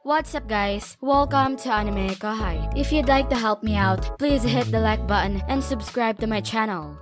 What's up guys? Welcome to AnimeKouhai. If you'd like to help me out, please hit the like button and subscribe to my channel.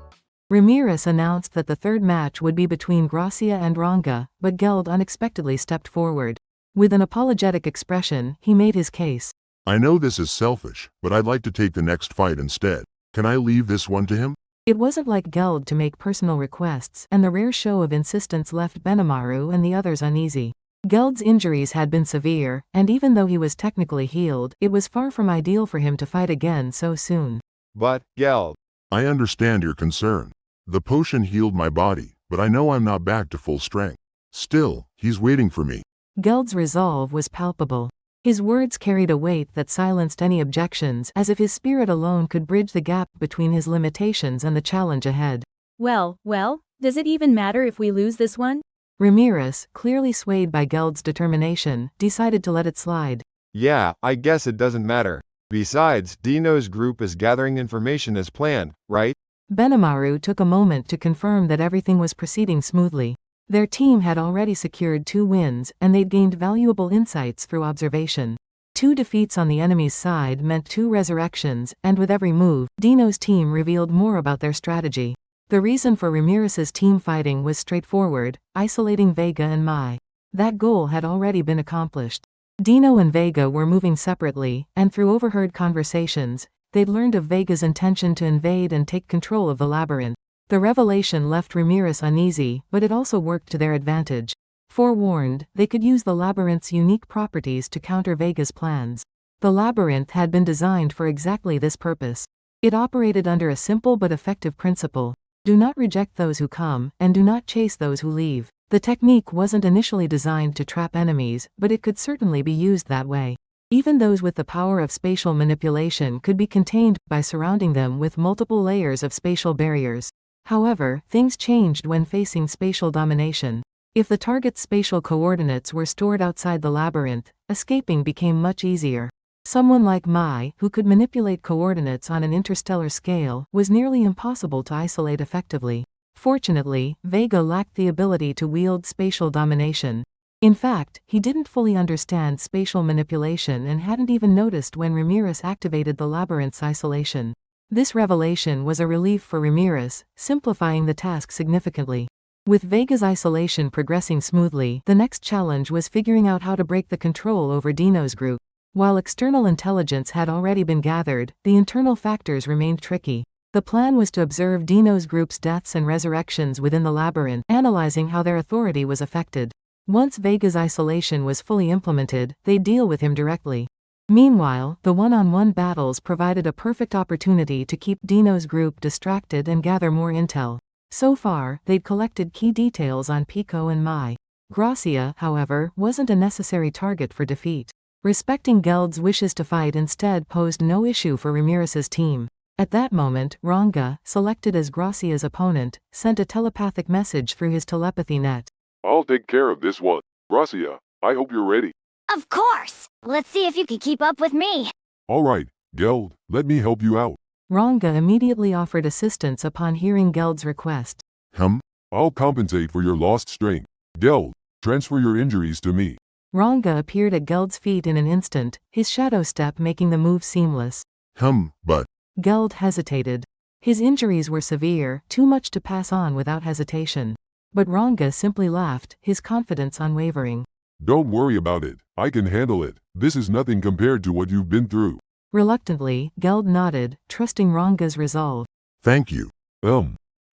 Ramirez announced that the third match would be between Gracia and Ranga, but Geld unexpectedly stepped forward. With an apologetic expression, he made his case. I know this is selfish, but I'd like to take the next fight instead. Can I leave this one to him? It wasn't like Geld to make personal requests, and the rare show of insistence left Benimaru and the others uneasy. Geld's injuries had been severe, and even though he was technically healed, it was far from ideal for him to fight again so soon. But, Geld. I understand your concern. The potion healed my body, but I know I'm not back to full strength. Still, he's waiting for me. Geld's resolve was palpable. His words carried a weight that silenced any objections, as if his spirit alone could bridge the gap between his limitations and the challenge ahead. Well, does it even matter if we lose this one? Ramirez, clearly swayed by Geld's determination, decided to let it slide. Yeah, I guess it doesn't matter. Besides, Dino's group is gathering information as planned, right? Benimaru took a moment to confirm that everything was proceeding smoothly. Their team had already secured 2 wins, and they'd gained valuable insights through observation. 2 defeats on the enemy's side meant 2 resurrections, and with every move, Dino's team revealed more about their strategy. The reason for Ramirez's team fighting was straightforward, isolating Vega and Mai. That goal had already been accomplished. Dino and Vega were moving separately, and through overheard conversations, they'd learned of Vega's intention to invade and take control of the labyrinth. The revelation left Ramirez uneasy, but it also worked to their advantage. Forewarned, they could use the labyrinth's unique properties to counter Vega's plans. The labyrinth had been designed for exactly this purpose. It operated under a simple but effective principle. Do not reject those who come, and do not chase those who leave. The technique wasn't initially designed to trap enemies, but it could certainly be used that way. Even those with the power of spatial manipulation could be contained by surrounding them with multiple layers of spatial barriers. However, things changed when facing spatial domination. If the target's spatial coordinates were stored outside the labyrinth, escaping became much easier. Someone like Mai, who could manipulate coordinates on an interstellar scale, was nearly impossible to isolate effectively. Fortunately, Vega lacked the ability to wield spatial domination. In fact, he didn't fully understand spatial manipulation and hadn't even noticed when Ramirez activated the labyrinth's isolation. This revelation was a relief for Ramirez, simplifying the task significantly. With Vega's isolation progressing smoothly, the next challenge was figuring out how to break the control over Dino's group. While external intelligence had already been gathered, the internal factors remained tricky. The plan was to observe Dino's group's deaths and resurrections within the labyrinth, analyzing how their authority was affected. Once Vega's isolation was fully implemented, they'd deal with him directly. Meanwhile, the one-on-one battles provided a perfect opportunity to keep Dino's group distracted and gather more intel. So far, they'd collected key details on Pico and Mai. Gracia, however, wasn't a necessary target for defeat. Respecting Geld's wishes to fight instead posed no issue for Ramirez's team. At that moment, Ranga, selected as Gracia's opponent, sent a telepathic message through his telepathy net. I'll take care of this one. Gracia, I hope you're ready. Of course! Let's see if you can keep up with me. All right, Geld, let me help you out. Ranga immediately offered assistance upon hearing Geld's request. I'll compensate for your lost strength. Geld, transfer your injuries to me. Ranga appeared at Geld's feet in an instant, his shadow step making the move seamless. But... Geld hesitated. His injuries were severe, too much to pass on without hesitation. But Ranga simply laughed, his confidence unwavering. Don't worry about it. I can handle it. This is nothing compared to what you've been through. Reluctantly, Geld nodded, trusting Ranga's resolve. Thank you.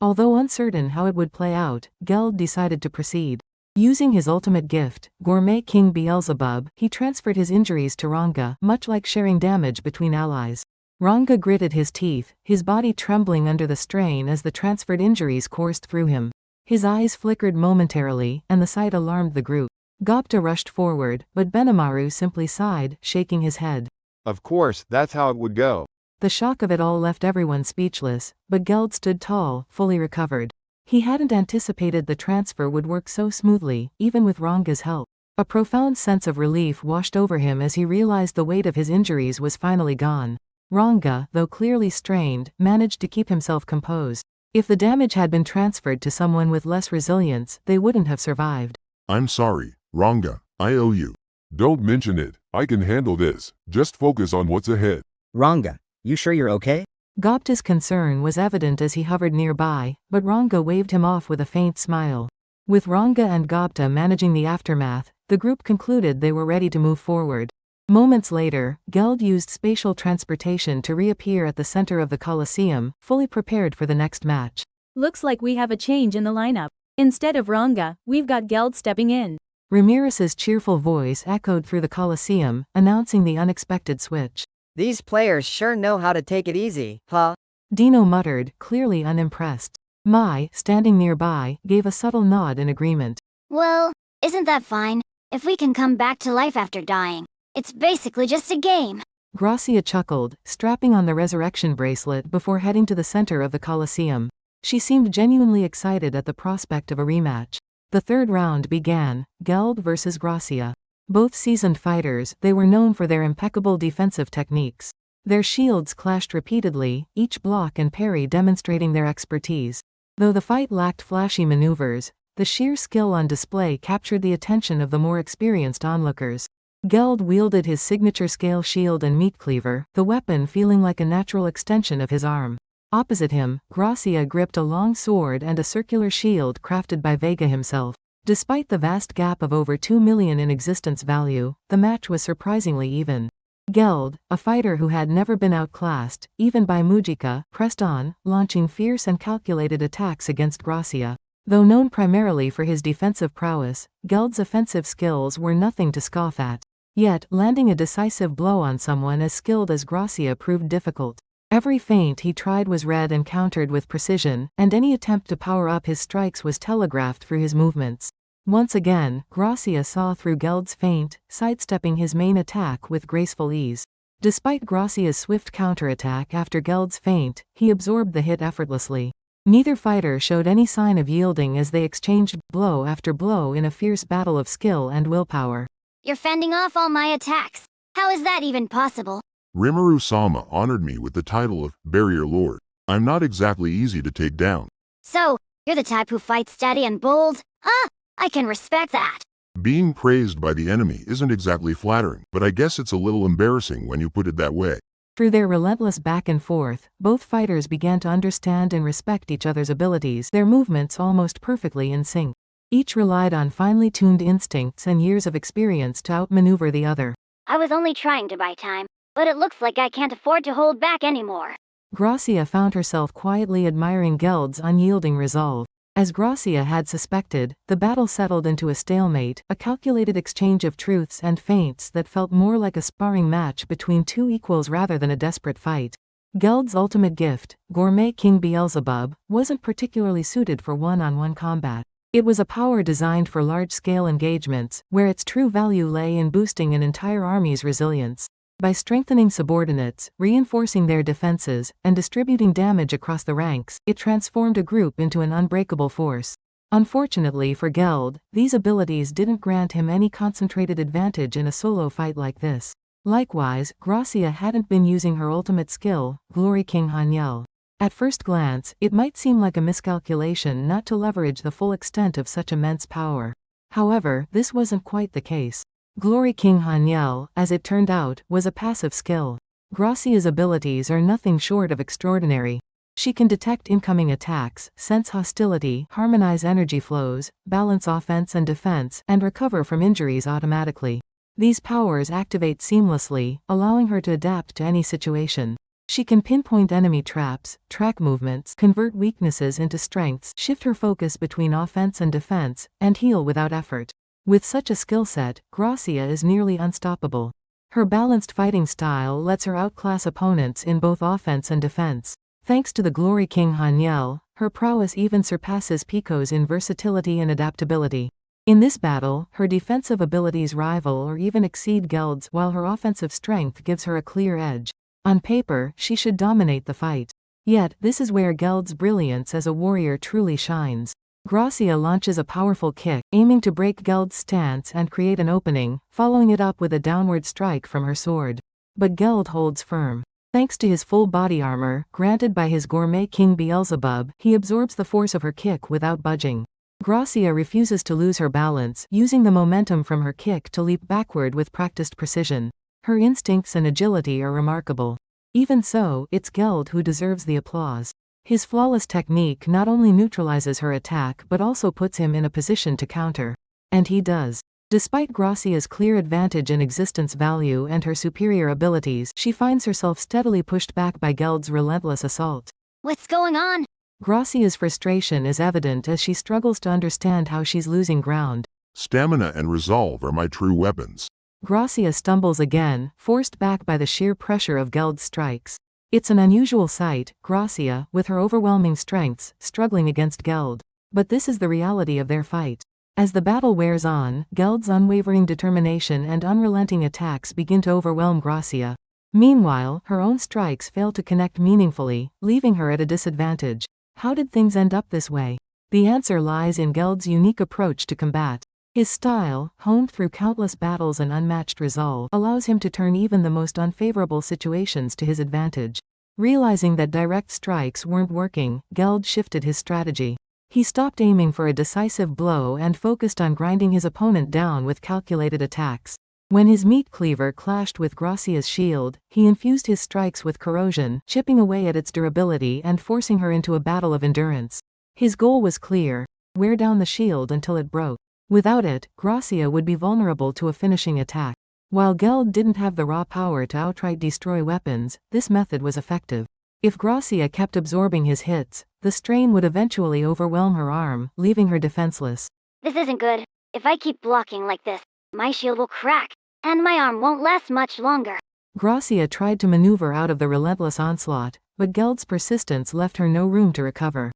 Although uncertain how it would play out, Geld decided to proceed. Using his ultimate gift, Gourmet King Beelzebub, he transferred his injuries to Ranga, much like sharing damage between allies. Ranga gritted his teeth, his body trembling under the strain as the transferred injuries coursed through him. His eyes flickered momentarily, and the sight alarmed the group. Gopta rushed forward, but Benimaru simply sighed, shaking his head. Of course, that's how it would go. The shock of it all left everyone speechless, but Geld stood tall, fully recovered. He hadn't anticipated the transfer would work so smoothly, even with Ranga's help. A profound sense of relief washed over him as he realized the weight of his injuries was finally gone. Ranga, though clearly strained, managed to keep himself composed. If the damage had been transferred to someone with less resilience, they wouldn't have survived. I'm sorry, Ranga, I owe you. Don't mention it. I can handle this. Just focus on what's ahead. Ranga, you sure you're okay? Gopta's concern was evident as he hovered nearby, but Ranga waved him off with a faint smile. With Ranga and Gopta managing the aftermath, the group concluded they were ready to move forward. Moments later, Geld used spatial transportation to reappear at the center of the Colosseum, fully prepared for the next match. Looks like we have a change in the lineup. Instead of Ranga, we've got Geld stepping in. Ramirez's cheerful voice echoed through the Colosseum, announcing the unexpected switch. These players sure know how to take it easy, huh? Dino muttered, clearly unimpressed. Mai, standing nearby, gave a subtle nod in agreement. Well, isn't that fine? If we can come back to life after dying. It's basically just a game. Gracia chuckled, strapping on the resurrection bracelet before heading to the center of the Colosseum. She seemed genuinely excited at the prospect of a rematch. The third round began, Geld versus Gracia. Both seasoned fighters, they were known for their impeccable defensive techniques. Their shields clashed repeatedly, each block and parry demonstrating their expertise. Though the fight lacked flashy maneuvers, the sheer skill on display captured the attention of the more experienced onlookers. Geld wielded his signature scale shield and meat cleaver, the weapon feeling like a natural extension of his arm. Opposite him, Gracia gripped a long sword and a circular shield crafted by Vega himself. Despite the vast gap of over 2 million in existence value, the match was surprisingly even. Geld, a fighter who had never been outclassed, even by Mujika, pressed on, launching fierce and calculated attacks against Gracia. Though known primarily for his defensive prowess, Geld's offensive skills were nothing to scoff at. Yet, landing a decisive blow on someone as skilled as Gracia proved difficult. Every feint he tried was read and countered with precision, and any attempt to power up his strikes was telegraphed through his movements. Once again, Gracia saw through Geld's feint, sidestepping his main attack with graceful ease. Despite Gracia's swift counterattack after Geld's feint, he absorbed the hit effortlessly. Neither fighter showed any sign of yielding as they exchanged blow after blow in a fierce battle of skill and willpower. You're fending off all my attacks. How is that even possible? Rimuru-sama honored me with the title of Barrier Lord. I'm not exactly easy to take down. So, you're the type who fights steady and bold? Huh? I can respect that. Being praised by the enemy isn't exactly flattering, but I guess it's a little embarrassing when you put it that way. Through their relentless back and forth, both fighters began to understand and respect each other's abilities, their movements almost perfectly in sync. Each relied on finely tuned instincts and years of experience to outmaneuver the other. I was only trying to buy time, but it looks like I can't afford to hold back anymore. Gracia found herself quietly admiring Geld's unyielding resolve. As Gracia had suspected, the battle settled into a stalemate, a calculated exchange of truths and feints that felt more like a sparring match between two equals rather than a desperate fight. Geld's ultimate gift, Gourmet King Beelzebub, wasn't particularly suited for one-on-one combat. It was a power designed for large-scale engagements, where its true value lay in boosting an entire army's resilience. By strengthening subordinates, reinforcing their defenses, and distributing damage across the ranks, it transformed a group into an unbreakable force. Unfortunately for Geld, these abilities didn't grant him any concentrated advantage in a solo fight like this. Likewise, Gracia hadn't been using her ultimate skill, Glory King Hanyel. At first glance, it might seem like a miscalculation not to leverage the full extent of such immense power. However, this wasn't quite the case. Glory King Hanyel, as it turned out, was a passive skill. Gracia's abilities are nothing short of extraordinary. She can detect incoming attacks, sense hostility, harmonize energy flows, balance offense and defense, and recover from injuries automatically. These powers activate seamlessly, allowing her to adapt to any situation. She can pinpoint enemy traps, track movements, convert weaknesses into strengths, shift her focus between offense and defense, and heal without effort. With such a skill set, Gracia is nearly unstoppable. Her balanced fighting style lets her outclass opponents in both offense and defense. Thanks to the Glory King Hanyel, her prowess even surpasses Pico's in versatility and adaptability. In this battle, her defensive abilities rival or even exceed Geld's, while her offensive strength gives her a clear edge. On paper, she should dominate the fight. Yet, this is where Geld's brilliance as a warrior truly shines. Gracia launches a powerful kick, aiming to break Geld's stance and create an opening, following it up with a downward strike from her sword. But Geld holds firm. Thanks to his full body armor, granted by his Gourmet King Beelzebub, he absorbs the force of her kick without budging. Gracia refuses to lose her balance, using the momentum from her kick to leap backward with practiced precision. Her instincts and agility are remarkable. Even so, it's Geld who deserves the applause. His flawless technique not only neutralizes her attack but also puts him in a position to counter. And he does. Despite Gracia's clear advantage in existence value and her superior abilities, she finds herself steadily pushed back by Geld's relentless assault. What's going on? Gracia's frustration is evident as she struggles to understand how she's losing ground. Stamina and resolve are my true weapons. Gracia stumbles again, forced back by the sheer pressure of Geld's strikes. It's an unusual sight, Gracia, with her overwhelming strengths, struggling against Geld. But this is the reality of their fight. As the battle wears on, Geld's unwavering determination and unrelenting attacks begin to overwhelm Gracia. Meanwhile, her own strikes fail to connect meaningfully, leaving her at a disadvantage. How did things end up this way? The answer lies in Geld's unique approach to combat. His style, honed through countless battles and unmatched resolve, allows him to turn even the most unfavorable situations to his advantage. Realizing that direct strikes weren't working, Geld shifted his strategy. He stopped aiming for a decisive blow and focused on grinding his opponent down with calculated attacks. When his meat cleaver clashed with Gracia's shield, he infused his strikes with corrosion, chipping away at its durability and forcing her into a battle of endurance. His goal was clear: wear down the shield until it broke. Without it, Gracia would be vulnerable to a finishing attack. While Geld didn't have the raw power to outright destroy weapons, this method was effective. If Gracia kept absorbing his hits, the strain would eventually overwhelm her arm, leaving her defenseless. This isn't good. If I keep blocking like this, my shield will crack, and my arm won't last much longer. Gracia tried to maneuver out of the relentless onslaught, but Geld's persistence left her no room to recover.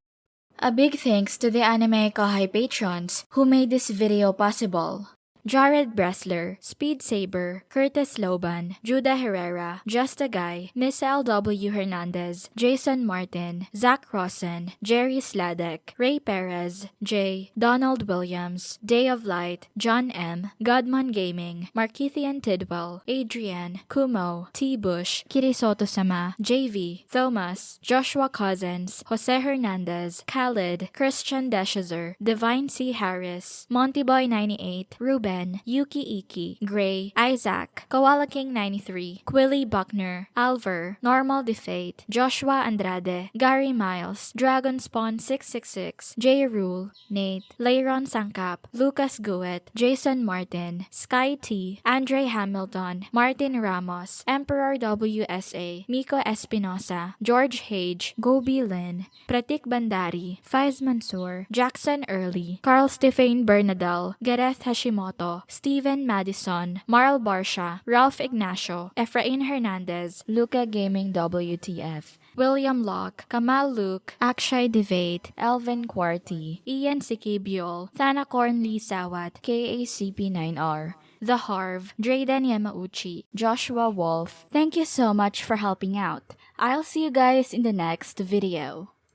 A big thanks to the AnimeKouhai patrons who made this video possible. Jared Bressler, Speed Saber, Curtis Loban, Judah Herrera, Just a Guy, Miss L.W. Hernandez, Jason Martin, Zach Rosen, Jerry Sladek, Ray Perez, Jay, Donald Williams, Day of Light, John M, Godman Gaming, Markithian Tidwell, Adrian, Kumo, T. Bush, Kirisoto Sama, JV, Thomas, Joshua Cousins, Jose Hernandez, Khalid, Christian Deshazer, Divine C. Harris, Montyboy 98, Ruben, Yuki Iki, Gray, Isaac, Koala King 93, Quilly Buckner, Alver, Normal Defate, Joshua Andrade, Gary Miles, Dragon Spawn 666, J. Rule, Nate, Leiron Sangkap, Lucas Guet, Jason Martin, Sky T, Andre Hamilton, Martin Ramos, Emperor WSA, Miko Espinosa, George Hage, Gobi Lin, Pratik Bandari, Faiz Mansour, Jackson Early, Carl Stephen Bernadel, Gareth Hashimoto, Steven Madison, Marl Barsha, Ralph Ignacio, Efrain Hernandez, Luca Gaming WTF, William Locke, Kamal Luke, Akshay Devate, Elvin Quarty, Ian Sikibiol, Thanakorn Lee Sawat, KACP9R, The Harv, Drayden Yamauchi, Joshua Wolf. Thank you so much for helping out. I'll see you guys in the next video.